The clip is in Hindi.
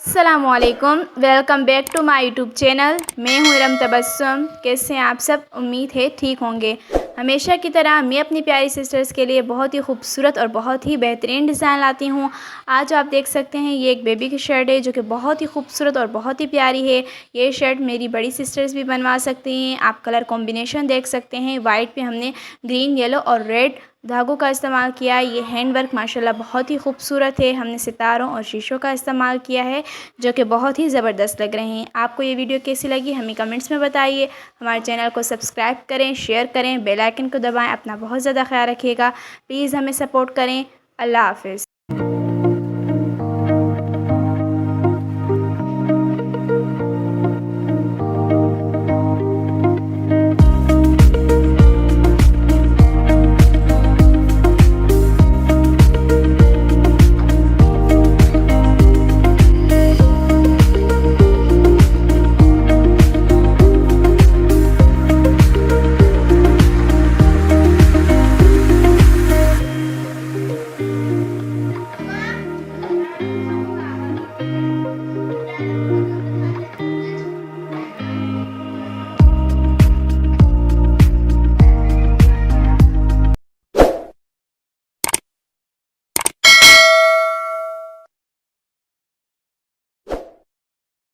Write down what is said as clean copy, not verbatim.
अस्सलामुअलैकुम, welcome back to my YouTube channel. मैं हूं इरम तबस्सुम। कैसे हैं आप सब? उम्मीद है ठीक होंगे। हमेशा की तरह मैं अपनी प्यारी सिस्टर्स के लिए बहुत ही खूबसूरत और बहुत ही बेहतरीन डिज़ाइन लाती हूं। आज आप देख सकते हैं ये एक बेबी की शर्ट है जो कि बहुत ही खूबसूरत और बहुत ही प्यारी है। ये शर्ट मेरी बड़ी सिस्टर्स भी बनवा सकती हैं। आप कलर कॉम्बिनेशन देख सकते हैं। वाइट पे हमने ग्रीन, येलो और रेड धागों का इस्तेमाल किया। ये हैंड वर्क माशाल्लाह बहुत ही खूबसूरत है। हमने सितारों और शीशों का इस्तेमाल किया है जो कि बहुत ही ज़बरदस्त लग रहे हैं। आपको ये वीडियो कैसी लगी हमें कमेंट्स में बताइए। हमारे चैनल को सब्सक्राइब करें, शेयर करें, बेल आइकन को दबाएं। अपना बहुत ज़्यादा ख्याल रखिएगा। प्लीज़ हमें सपोर्ट करें। अल्लाह हाफ़िज़।